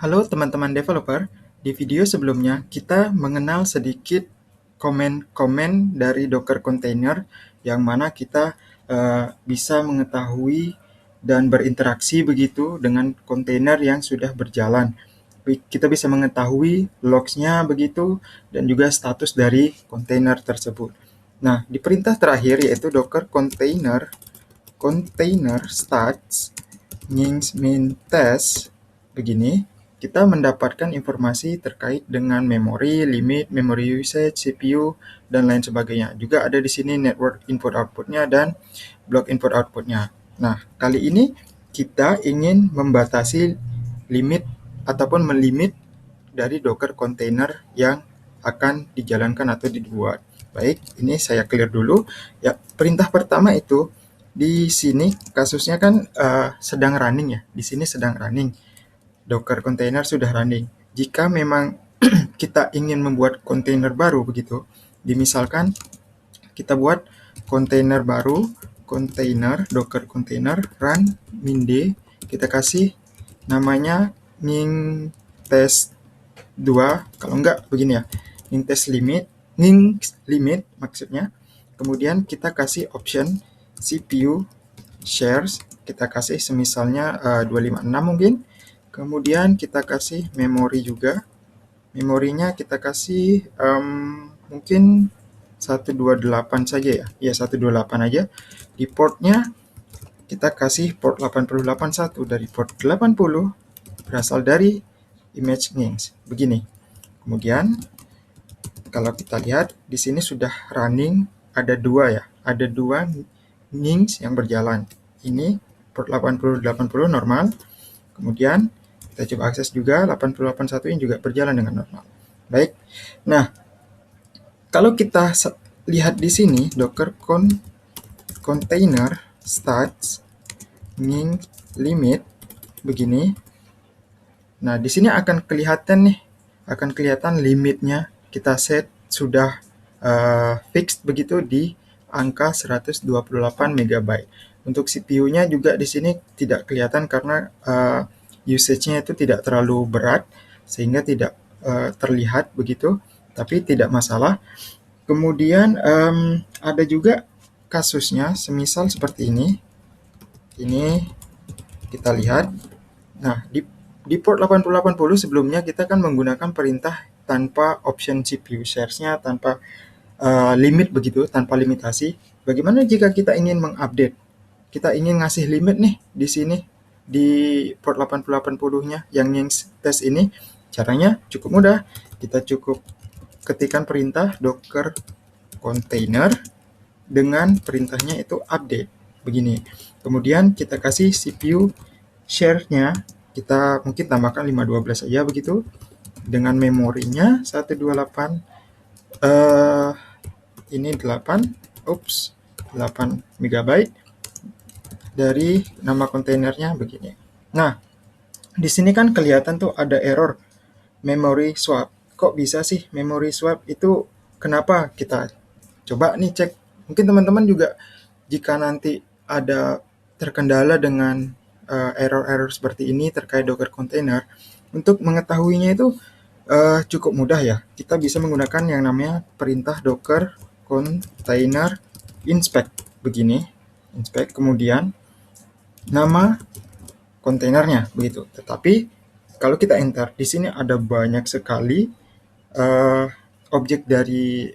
Halo teman-teman developer, di video sebelumnya kita mengenal sedikit komen-komen dari Docker Container yang mana kita bisa mengetahui dan berinteraksi begitu dengan kontainer yang sudah berjalan. Kita bisa mengetahui logs-nya begitu dan juga status dari kontainer tersebut. Nah, di perintah terakhir yaitu Docker container stats nginx min test begini, kita mendapatkan informasi terkait dengan memori, limit, memory usage, CPU, dan lain sebagainya. Juga ada di sini network input outputnya dan block input outputnya. Nah, kali ini kita ingin membatasi limit ataupun melimit dari Docker container yang akan dijalankan atau dibuat. Baik, ini saya clear dulu. Ya, perintah pertama itu di sini kasusnya kan sedang running ya. Di sini sedang running. Docker container sudah running. Jika memang kita ingin membuat kontainer baru begitu, dimisalkan kita buat kontainer baru, kontainer docker container run min-d, kita kasih namanya ning test 2, kalau enggak begini ya, ning limit maksudnya. Kemudian kita kasih option CPU shares, kita kasih semisalnya 256 mungkin. Kemudian kita kasih memori juga. Memorinya kita kasih mungkin 128 saja ya. Ya, 128 aja. Di portnya kita kasih port 8081 dari port 80 berasal dari image nginx. Begini. Kemudian kalau kita lihat di sini sudah running ada dua ya. Ada dua nginx yang berjalan. Ini port 8080 normal. Kemudian kita coba akses juga 8081 yang juga berjalan dengan normal. Baik. Nah, kalau kita lihat di sini docker container stats nginx limit begini. Nah, di sini akan kelihatan limitnya kita set sudah fixed begitu di angka 128 MB. Untuk CPU-nya juga di sini tidak kelihatan karena usage-nya itu tidak terlalu berat sehingga tidak terlihat begitu, tapi tidak masalah. Kemudian ada juga kasusnya semisal seperti ini. Ini kita lihat. Nah, di port 8080 sebelumnya kita kan menggunakan perintah tanpa option CPU shares-nya, tanpa limit begitu, tanpa limitasi. Bagaimana jika kita ingin mengupdate? Kita ingin ngasih limit nih di sini di port 8080-nya yang test ini. Caranya cukup mudah. Kita cukup ketikkan perintah docker container dengan perintahnya itu update begini. Kemudian kita kasih CPU share-nya, kita mungkin tambahkan 512 saja begitu. Dengan memorinya 128 ini 8 MB dari nama kontainernya begini. Nah, di sini kan kelihatan tuh ada error memory swap. Kok bisa sih memory swap itu? Kenapa? Kita coba nih cek. Mungkin teman-teman juga jika nanti ada terkendala dengan error-error seperti ini terkait Docker container, untuk mengetahuinya itu cukup mudah ya. Kita bisa menggunakan yang namanya perintah docker container inspect begini. Inspect, kemudian nama kontainernya begitu. Tetapi kalau kita enter, di sini ada banyak sekali objek dari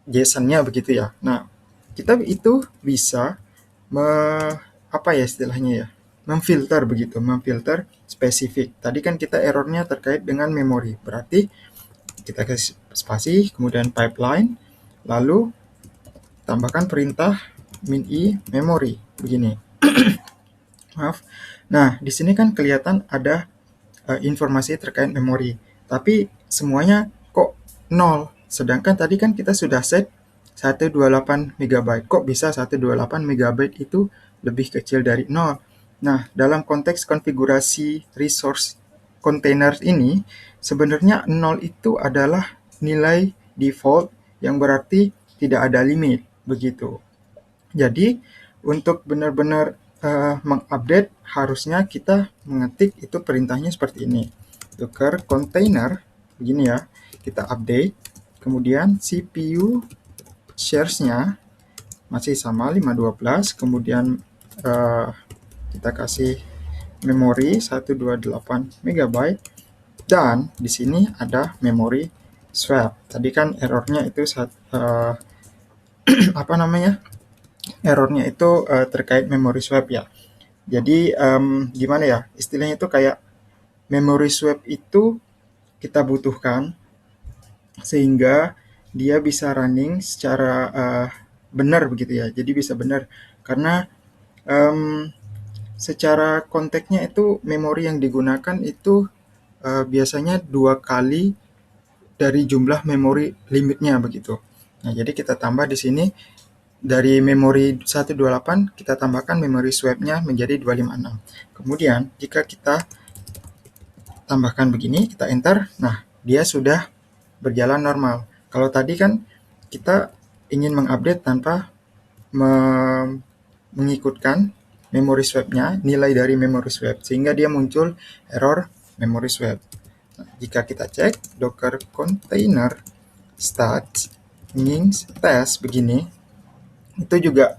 JSON-nya begitu ya. Nah, kita itu bisa memfilter begitu, memfilter spesifik. Tadi kan kita errornya terkait dengan memori. Berarti kita kasih spasi, kemudian pipeline, lalu tambahkan perintah min-i memory begini. Maaf. Nah, di sini kan kelihatan ada informasi terkait memori, tapi semuanya kok 0. Sedangkan tadi kan kita sudah set 128 MB. Kok bisa 128 MB itu lebih kecil dari 0? Nah, dalam konteks konfigurasi resource container ini, sebenarnya 0 itu adalah nilai default yang berarti tidak ada limit, begitu. Jadi, untuk benar-benar mengupdate, harusnya kita mengetik itu perintahnya seperti ini. docker container begini ya, kita update, kemudian CPU shares-nya masih sama 512, kemudian kita kasih memori 128 MB, dan di sini ada memori swap. Tadi kan errornya itu apa namanya? Errornya itu terkait memori swap ya. Jadi gimana ya? Istilahnya itu kayak memori swap itu kita butuhkan sehingga dia bisa running secara benar begitu ya. Jadi bisa benar karena secara konteksnya itu memori yang digunakan itu biasanya 2 kali dari jumlah memori limitnya begitu. Nah, jadi kita tambah di sini dari memori 128 kita tambahkan memori swap-nya menjadi 256. Kemudian jika kita tambahkan begini, kita enter, nah dia sudah berjalan normal. Kalau tadi kan kita ingin mengupdate tanpa mengikutkan memori swap-nya, nilai dari memori swap, sehingga dia muncul error memori swap. Nah, jika kita cek docker container stats nginx test begini, itu juga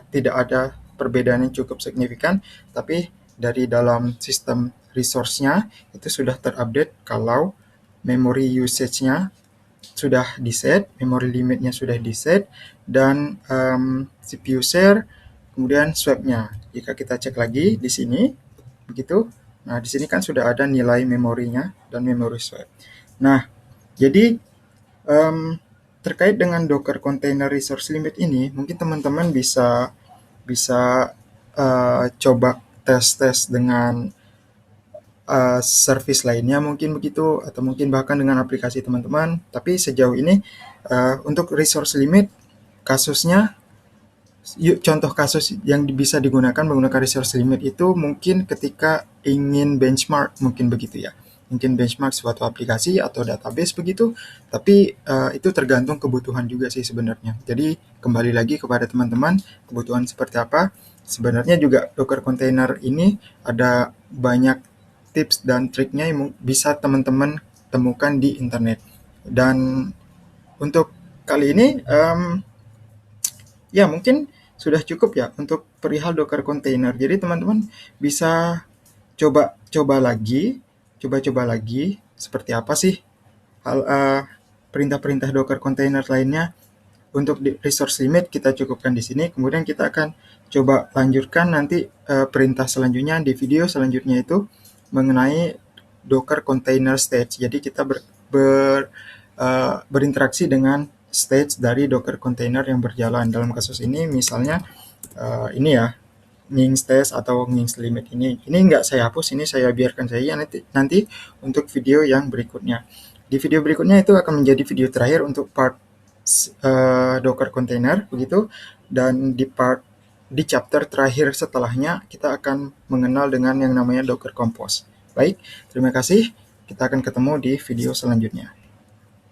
tidak ada perbedaan yang cukup signifikan, tapi dari dalam sistem resource-nya itu sudah terupdate kalau memory usage-nya sudah di-set, memory limit-nya sudah di-set, dan CPU share, kemudian swap-nya. Jika kita cek lagi di sini, begitu. Nah, di sini kan sudah ada nilai memorinya dan memory swap. Nah, jadi terkait dengan Docker Container Resource Limit ini, mungkin teman-teman bisa coba tes-tes dengan service lainnya mungkin begitu, atau mungkin bahkan dengan aplikasi teman-teman. Tapi sejauh ini untuk resource limit kasusnya, contoh kasus yang bisa digunakan menggunakan resource limit itu mungkin ketika ingin benchmark, mungkin begitu ya. Mungkin benchmark suatu aplikasi atau database begitu, tapi itu tergantung kebutuhan juga sih sebenarnya. Jadi kembali lagi kepada teman-teman, kebutuhan seperti apa. Sebenarnya juga Docker Container ini ada banyak tips dan triknya yang bisa teman-teman temukan di internet. Dan untuk kali ini ya mungkin sudah cukup ya untuk perihal Docker Container. Jadi teman-teman bisa coba lagi seperti apa sih perintah-perintah Docker Container lainnya. Untuk resource limit kita cukupkan di sini, kemudian kita akan coba lanjutkan nanti perintah selanjutnya di video selanjutnya itu mengenai Docker Container Stage. Jadi kita berinteraksi dengan stage dari Docker Container yang berjalan. Dalam kasus ini misalnya ini ya, nginx test atau nginx limit ini nggak saya hapus, ini saya biarkan saja nanti untuk video yang berikutnya. Di video berikutnya itu akan menjadi video terakhir untuk part Docker Container begitu, dan di chapter terakhir setelahnya kita akan mengenal dengan yang namanya Docker Compose. Baik, terima kasih. Kita akan ketemu di video selanjutnya.